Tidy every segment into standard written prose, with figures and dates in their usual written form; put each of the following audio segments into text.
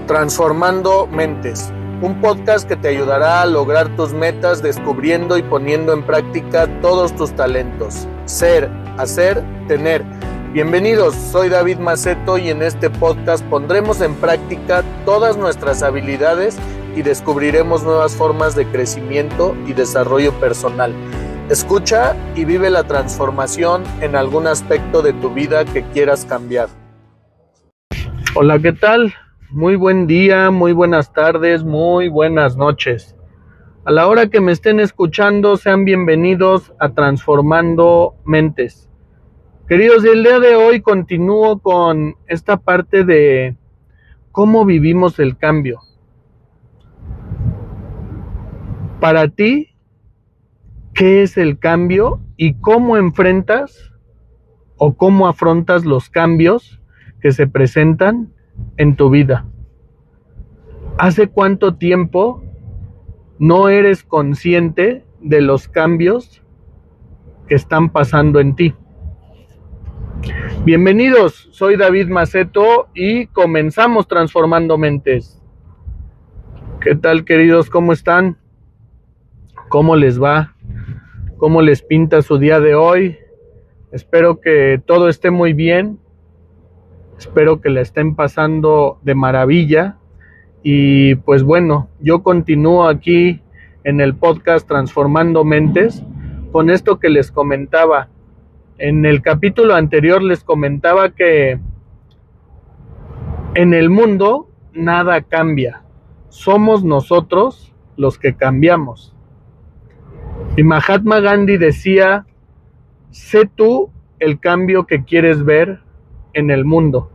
Transformando Mentes, un podcast que te ayudará a lograr tus metas descubriendo y poniendo en práctica todos tus talentos. Ser, hacer, tener. Bienvenidos, soy David Maceto y en este podcast pondremos en práctica todas nuestras habilidades y descubriremos nuevas formas de crecimiento y desarrollo personal. Escucha y vive la transformación en algún aspecto de tu vida que quieras cambiar. Hola, ¿qué tal? Muy buen día, muy buenas tardes, muy buenas noches. A la hora que me estén escuchando, sean bienvenidos a Transformando Mentes. Queridos, el día de hoy continúo con esta parte de cómo vivimos el cambio. Para ti, ¿qué es el cambio y cómo enfrentas o cómo afrontas los cambios que se presentan en tu vida? ¿Hace cuánto tiempo no eres consciente de los cambios que están pasando en ti? Bienvenidos, soy David Maceto y comenzamos Transformando Mentes. ¿Qué tal, queridos? ¿Cómo están? ¿Cómo les va? ¿Cómo les pinta su día de hoy? Espero que todo esté muy bien. Espero que la estén pasando de maravilla. Y pues bueno, yo continúo aquí en el podcast Transformando Mentes con esto que les comentaba. En el capítulo anterior les comentaba que en el mundo nada cambia. Somos nosotros los que cambiamos. Y Mahatma Gandhi decía, sé tú el cambio que quieres ver en el mundo.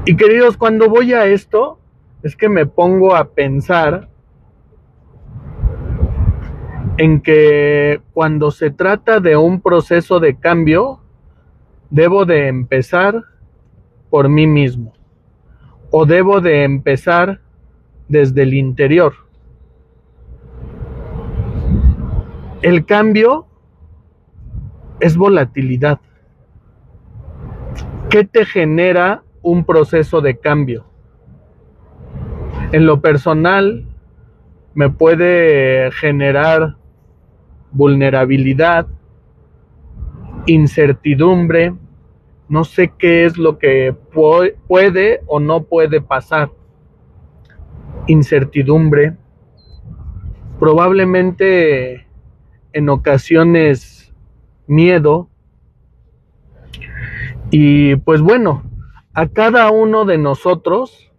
Y queridos, cuando voy a esto, es que me pongo a pensar en que cuando se trata de un proceso de cambio, debo de empezar por mí mismo, o debo de empezar desde el interior. El cambio es volatilidad. ¿Qué te genera un proceso de cambio? En lo personal, me puede generar vulnerabilidad, incertidumbre, no sé qué es lo que puede o no puede pasar. Incertidumbre, probablemente en ocasiones miedo. Y pues bueno, a cada uno de nosotros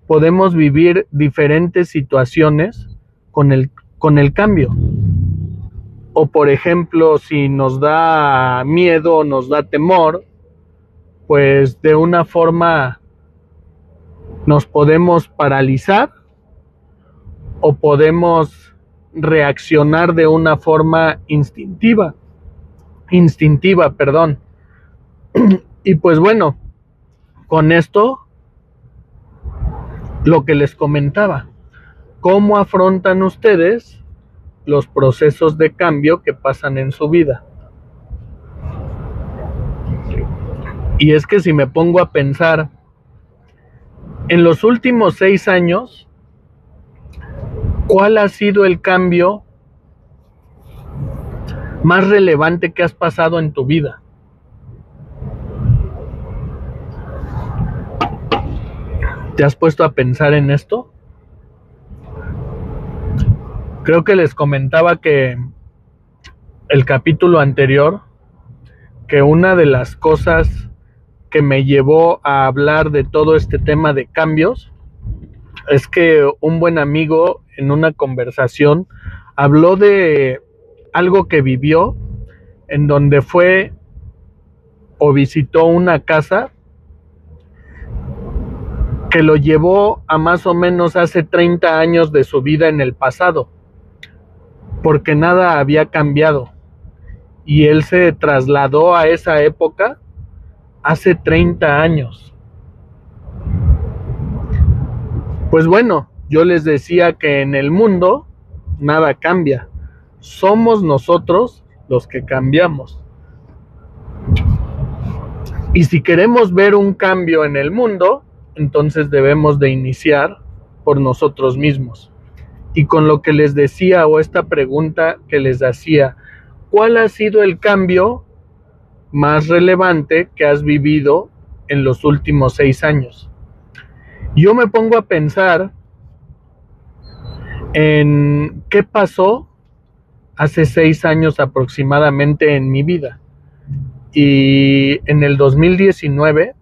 podemos vivir diferentes situaciones con el cambio. O por ejemplo, si nos da miedo o nos da temor, pues de una forma nos podemos paralizar o podemos reaccionar de una forma instintiva. Y pues bueno, con esto, lo que les comentaba, ¿cómo afrontan ustedes los procesos de cambio que pasan en su vida? Y es que si me pongo a pensar, en los últimos 6 años, ¿cuál ha sido el cambio más relevante que has pasado en tu vida? ¿Te has puesto a pensar en esto? Creo que les comentaba que el capítulo anterior, que una de las cosas que me llevó a hablar de todo este tema de cambios es que un buen amigo en una conversación habló de algo que vivió en donde fue o visitó una casa que lo llevó a más o menos hace 30 años de su vida en el pasado, porque nada había cambiado. Y él se trasladó a esa época hace 30 años. Pues bueno, yo les decía que en el mundo nada cambia. Somos nosotros los que cambiamos. Y si queremos ver un cambio en el mundo, entonces debemos de iniciar por nosotros mismos. Y con lo que les decía, o esta pregunta que les hacía, ¿cuál ha sido el cambio más relevante que has vivido en los últimos 6 años? Yo me pongo a pensar en qué pasó hace 6 años aproximadamente en mi vida. Y en el 2019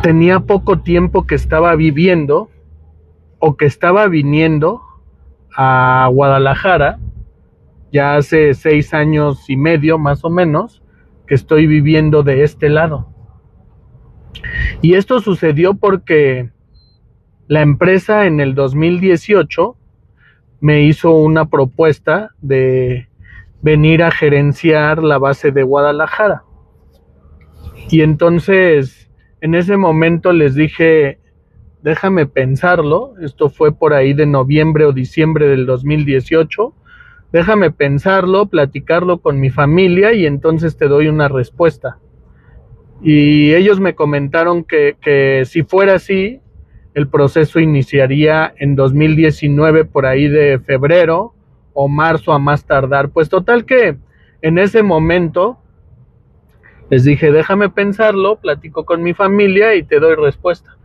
tenía poco tiempo que estaba viviendo o que estaba viniendo a Guadalajara. Ya hace 6 años y medio más o menos que estoy viviendo de este lado. Y esto sucedió porque la empresa en el 2018 me hizo una propuesta de venir a gerenciar la base de Guadalajara. Y entonces, en ese momento les dije, déjame pensarlo. Esto fue por ahí de noviembre o diciembre del 2018. Déjame pensarlo, platicarlo con mi familia y entonces te doy una respuesta. Y ellos me comentaron que si fuera así, el proceso iniciaría en 2019 por ahí de febrero o marzo a más tardar. Pues total que en ese momento les dije, déjame pensarlo, platico con mi familia y te doy respuesta.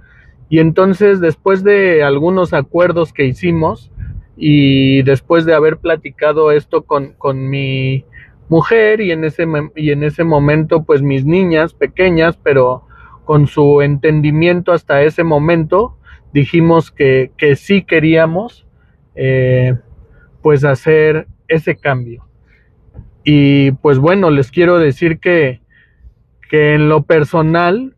Y entonces, después de algunos acuerdos que hicimos y después de haber platicado esto con mi mujer y en ese momento, pues mis niñas pequeñas, pero con su entendimiento hasta ese momento, dijimos que sí queríamos pues hacer ese cambio. Y pues bueno, les quiero decir que en lo personal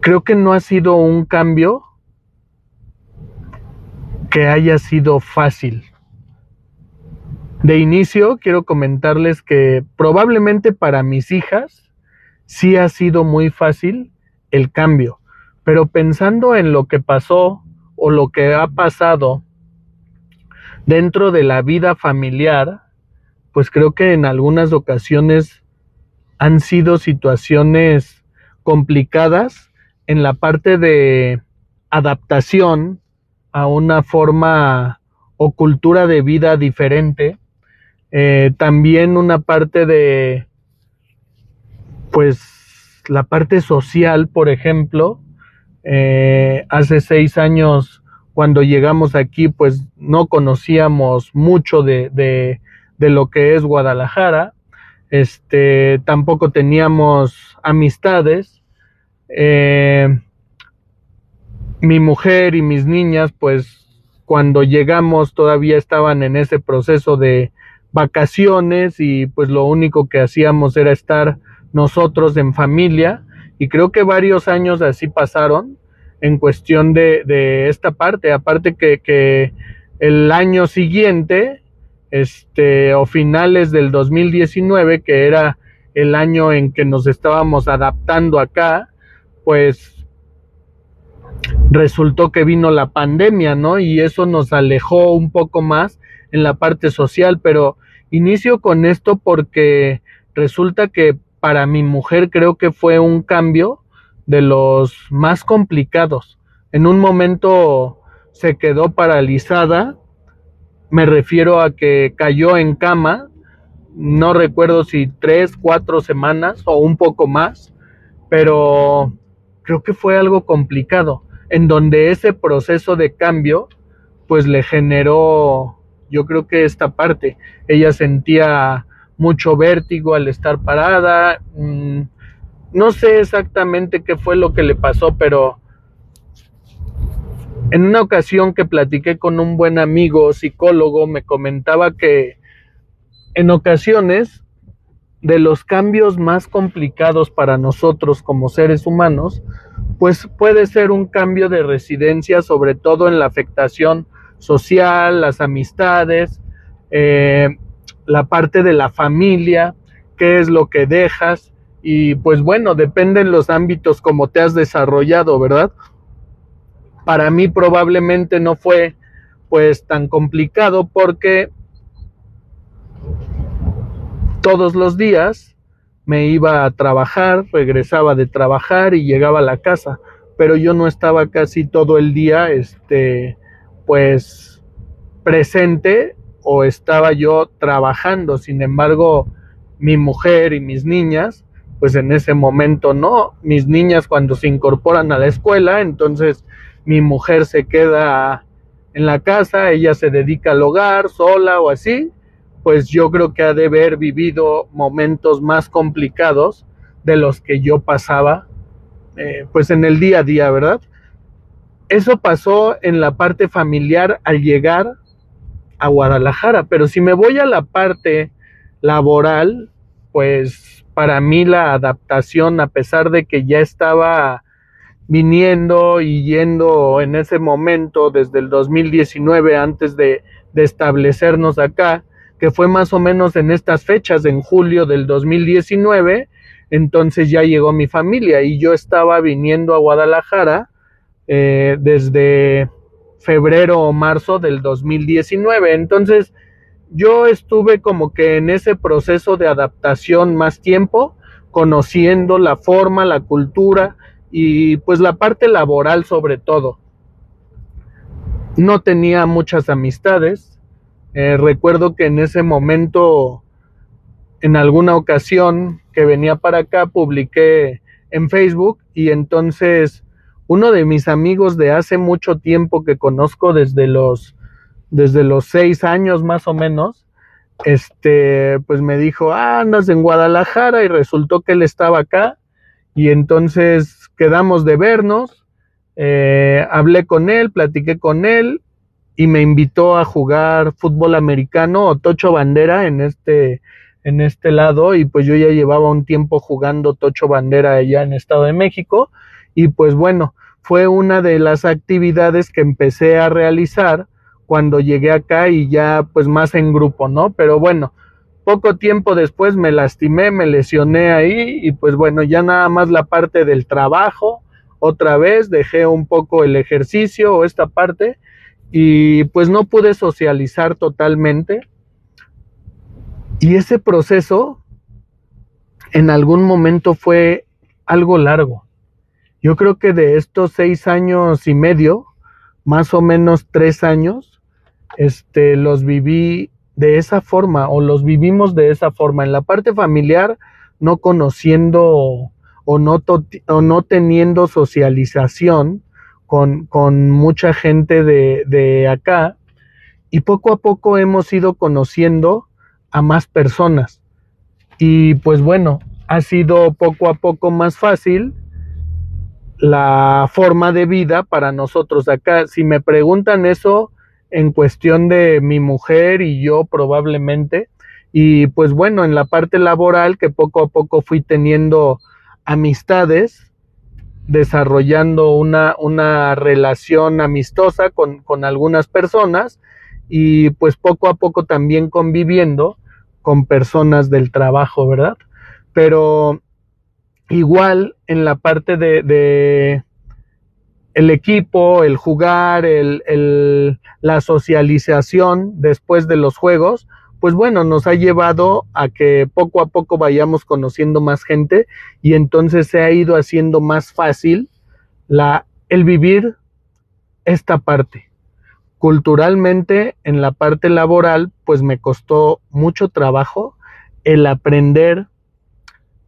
creo que no ha sido un cambio que haya sido fácil. De inicio quiero comentarles que probablemente para mis hijas sí ha sido muy fácil el cambio, pero pensando en lo que pasó o lo que ha pasado dentro de la vida familiar, pues creo que en algunas ocasiones han sido situaciones complicadas en la parte de adaptación a una forma o cultura de vida diferente. También una parte de, pues, la parte social, por ejemplo. Hace 6 años, cuando llegamos aquí, pues no conocíamos mucho de lo que es Guadalajara. Tampoco teníamos amistades. Mi mujer y mis niñas, pues cuando llegamos todavía estaban en ese proceso de vacaciones y pues lo único que hacíamos era estar nosotros en familia, y creo que varios años así pasaron en cuestión de esta parte. Aparte que el año siguiente, o finales del 2019, que era el año en que nos estábamos adaptando acá, pues resultó que vino la pandemia, ¿no? Y eso nos alejó un poco más en la parte social. Pero inicio con esto porque resulta que para mi mujer creo que fue un cambio de los más complicados. En un momento se quedó paralizada, me refiero a que cayó en cama, no recuerdo si 3, 4 semanas o un poco más, pero creo que fue algo complicado, en donde ese proceso de cambio pues le generó, yo creo que esta parte, ella sentía mucho vértigo al estar parada. No sé exactamente qué fue lo que le pasó, pero en una ocasión que platiqué con un buen amigo psicólogo, me comentaba que en ocasiones de los cambios más complicados para nosotros como seres humanos, pues puede ser un cambio de residencia, sobre todo en la afectación social, las amistades, la parte de la familia, qué es lo que dejas. Y pues bueno, dependen los ámbitos como te has desarrollado, ¿verdad? Para mí probablemente no fue pues tan complicado porque todos los días me iba a trabajar, regresaba de trabajar y llegaba a la casa, pero yo no estaba casi todo el día, pues presente, o estaba yo trabajando. Sin embargo, mi mujer y mis niñas, pues en ese momento no. Mis niñas, cuando se incorporan a la escuela, entonces mi mujer se queda en la casa, ella se dedica al hogar sola o así. Pues yo creo que ha de haber vivido momentos más complicados de los que yo pasaba, pues en el día a día, ¿verdad? Eso pasó en la parte familiar al llegar a Guadalajara, pero si me voy a la parte laboral, pues para mí la adaptación, a pesar de que ya estaba viniendo y yendo en ese momento desde el 2019, antes de establecernos acá, que fue más o menos en estas fechas, en julio del 2019, entonces ya llegó mi familia y yo estaba viniendo a Guadalajara desde febrero o marzo del 2019. Entonces yo estuve como que en ese proceso de adaptación más tiempo, conociendo la forma, la cultura y pues la parte laboral sobre todo. No tenía muchas amistades. Recuerdo que en ese momento, en alguna ocasión que venía para acá, publiqué en Facebook y entonces uno de mis amigos de hace mucho tiempo, que conozco desde los 6 años más o menos, pues me dijo, andas en Guadalajara, y resultó que él estaba acá y entonces quedamos de vernos. Hablé con él, platiqué con él y me invitó a jugar fútbol americano o tocho bandera en este lado, y pues yo ya llevaba un tiempo jugando tocho bandera allá en Estado de México, y pues bueno, fue una de las actividades que empecé a realizar cuando llegué acá, y ya pues más en grupo, ¿no? Pero bueno, poco tiempo después me lastimé, me lesioné ahí, y pues bueno, ya nada más la parte del trabajo, otra vez dejé un poco el ejercicio o esta parte, y pues no pude socializar totalmente. Y ese proceso en algún momento fue algo largo. Yo creo que de estos 6 años y medio, más o menos 3 años, los viví de esa forma, o los vivimos de esa forma. En la parte familiar, no conociendo o no teniendo socialización con mucha gente de acá, y poco a poco hemos ido conociendo a más personas. Y pues bueno, ha sido poco a poco más fácil la forma de vida para nosotros acá. Si me preguntan eso en cuestión de mi mujer y yo, probablemente, y pues bueno, en la parte laboral, que poco a poco fui teniendo amistades, desarrollando una relación amistosa con algunas personas, y pues poco a poco también conviviendo con personas del trabajo, ¿verdad? Pero igual en la parte de el equipo, el jugar, la socialización después de los juegos, pues bueno, nos ha llevado a que poco a poco vayamos conociendo más gente, y entonces se ha ido haciendo más fácil el vivir esta parte. Culturalmente, en la parte laboral, pues me costó mucho trabajo el aprender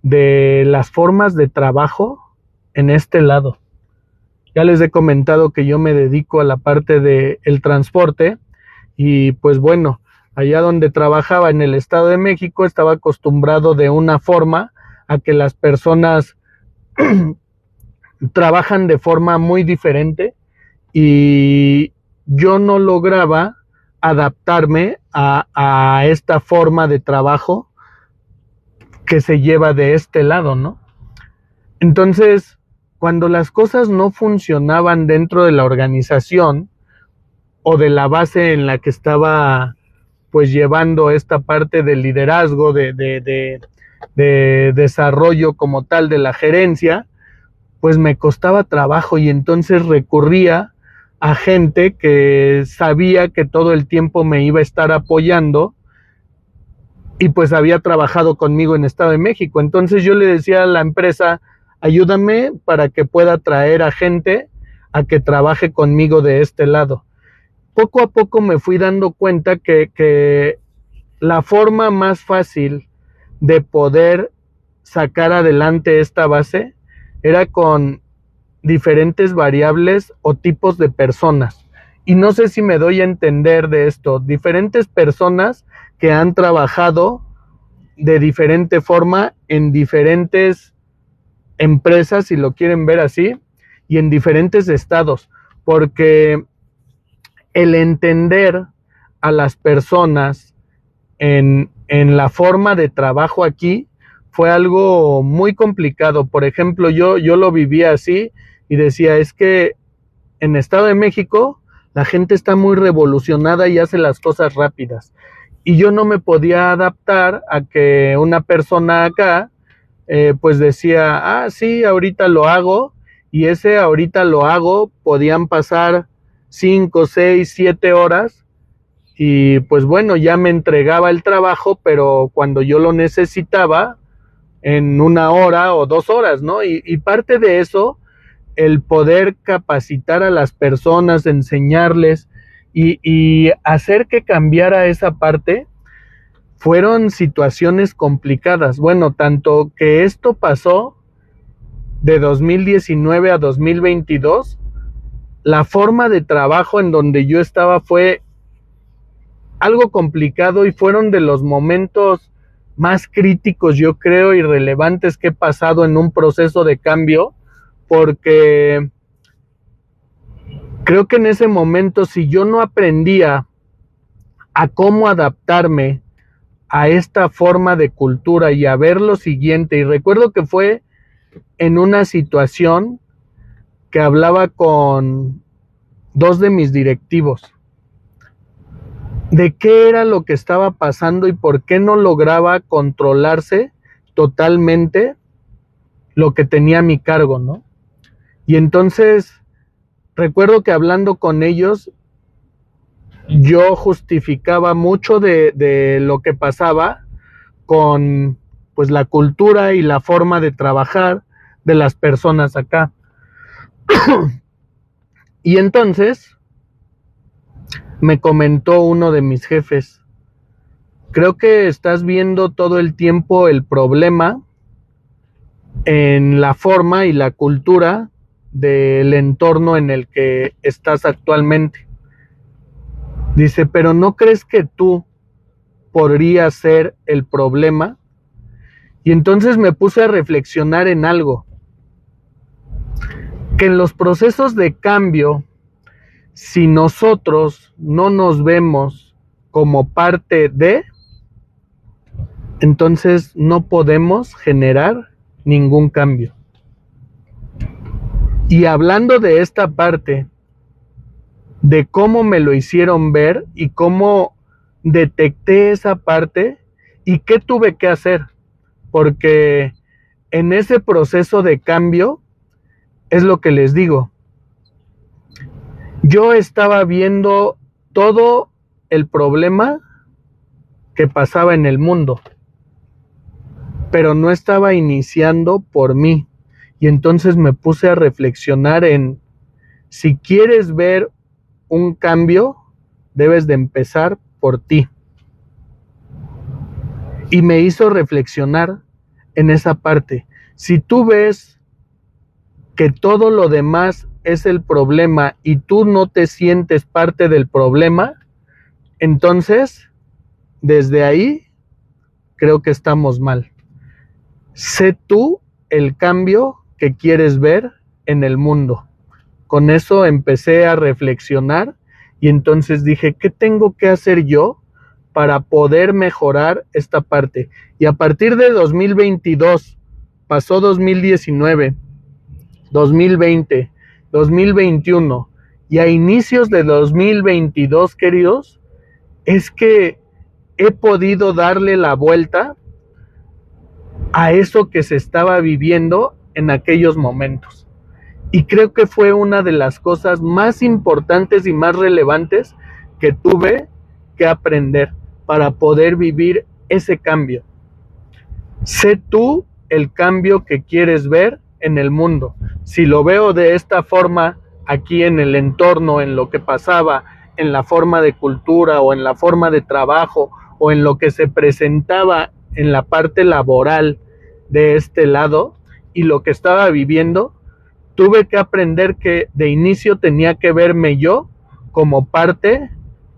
de las formas de trabajo en este lado. Ya les he comentado que yo me dedico a la parte del transporte, y pues bueno, allá donde trabajaba en el Estado de México, estaba acostumbrado de una forma a que las personas trabajan de forma muy diferente, y yo no lograba adaptarme a esta forma de trabajo que se lleva de este lado, ¿no? Entonces, cuando las cosas no funcionaban dentro de la organización o de la base en la que estaba pues llevando esta parte del liderazgo, de desarrollo como tal de la gerencia, pues me costaba trabajo, y entonces recurría a gente que sabía que todo el tiempo me iba a estar apoyando y pues había trabajado conmigo en Estado de México. Entonces yo le decía a la empresa, ayúdame para que pueda traer a gente a que trabaje conmigo de este lado. Poco a poco me fui dando cuenta que la forma más fácil de poder sacar adelante esta base era con diferentes variables o tipos de personas. Y no sé si me doy a entender de esto. Diferentes personas que han trabajado de diferente forma en diferentes empresas, si lo quieren ver así, y en diferentes estados. Porque el entender a las personas en la forma de trabajo aquí fue algo muy complicado. Por ejemplo, yo lo vivía así y decía, es que en Estado de México la gente está muy revolucionada y hace las cosas rápidas. Y yo no me podía adaptar a que una persona acá pues decía, sí, ahorita lo hago, y ese ahorita lo hago, podían pasar 5, 6, 7 horas, y pues bueno, ya me entregaba el trabajo, pero cuando yo lo necesitaba, en 1 hora o 2 horas, ¿no? Y parte de eso, el poder capacitar a las personas, enseñarles y hacer que cambiara esa parte, fueron situaciones complicadas. Bueno, tanto que esto pasó de 2019 a 2022, la forma de trabajo en donde yo estaba fue algo complicado y fueron de los momentos más críticos, yo creo, y relevantes que he pasado en un proceso de cambio, porque creo que en ese momento, si yo no aprendía a cómo adaptarme a esta forma de cultura y a ver lo siguiente, y recuerdo que fue en una situación que hablaba con 2 de mis directivos de qué era lo que estaba pasando y por qué no lograba controlarse totalmente lo que tenía a mi cargo, ¿no? Y entonces recuerdo que hablando con ellos, yo justificaba mucho de lo que pasaba con pues la cultura y la forma de trabajar de las personas acá. Y entonces me comentó uno de mis jefes, creo que estás viendo todo el tiempo el problema en la forma y la cultura del entorno en el que estás actualmente. Dice, pero ¿no crees que tú podrías ser el problema? Y entonces me puse a reflexionar en algo, que en los procesos de cambio, si nosotros no nos vemos como parte de, entonces no podemos generar ningún cambio. Y hablando de esta parte, de cómo me lo hicieron ver y cómo detecté esa parte y qué tuve que hacer, porque en ese proceso de cambio es lo que les digo. Yo estaba viendo todo el problema que pasaba en el mundo, pero no estaba iniciando por mí. Y entonces me puse a reflexionar en, si quieres ver un cambio, debes de empezar por ti. Y me hizo reflexionar en esa parte. Si tú ves que todo lo demás es el problema y tú no te sientes parte del problema, entonces, desde ahí, creo que estamos mal. Sé tú el cambio que quieres ver en el mundo. Con eso empecé a reflexionar y entonces dije, ¿qué tengo que hacer yo para poder mejorar esta parte? Y a partir de 2022, pasó 2019, 2020, 2021 y a inicios de 2022, queridos, es que he podido darle la vuelta a eso que se estaba viviendo en aquellos momentos. Y creo que fue una de las cosas más importantes y más relevantes que tuve que aprender para poder vivir ese cambio. Sé tú el cambio que quieres ver en el mundo. Si lo veo de esta forma aquí en el entorno, en lo que pasaba, en la forma de cultura o en la forma de trabajo o en lo que se presentaba en la parte laboral de este lado y lo que estaba viviendo, tuve que aprender que de inicio tenía que verme yo como parte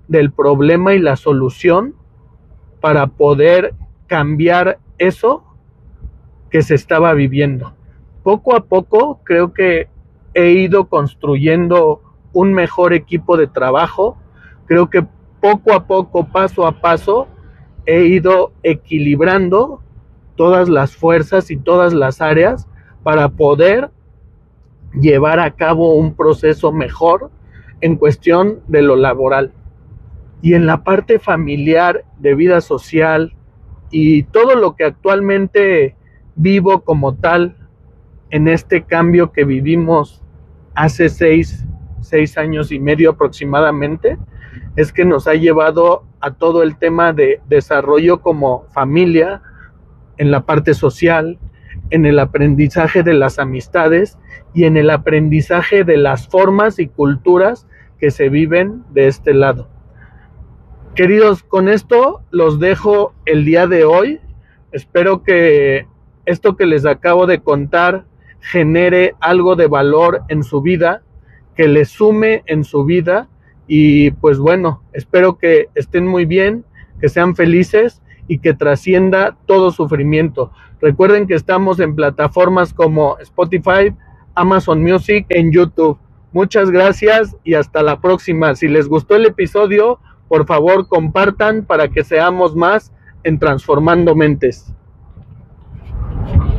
del problema y la solución para poder cambiar eso que se estaba viviendo. Poco a poco creo que he ido construyendo un mejor equipo de trabajo. Creo que poco a poco, paso a paso, he ido equilibrando todas las fuerzas y todas las áreas para poder llevar a cabo un proceso mejor en cuestión de lo laboral. Y en la parte familiar, de vida social y todo lo que actualmente vivo como tal en este cambio que vivimos hace 6 años y medio aproximadamente, es que nos ha llevado a todo el tema de desarrollo como familia, en la parte social, en el aprendizaje de las amistades y en el aprendizaje de las formas y culturas que se viven de este lado. Queridos, con esto los dejo el día de hoy. Espero que esto que les acabo de contar genere algo de valor en su vida, que les sume en su vida y pues bueno, espero que estén muy bien, que sean felices y que trascienda todo sufrimiento. Recuerden que estamos en plataformas como Spotify, Amazon Music, en YouTube. Muchas gracias y hasta la próxima. Si les gustó el episodio, por favor compartan para que seamos más en Transformando Mentes.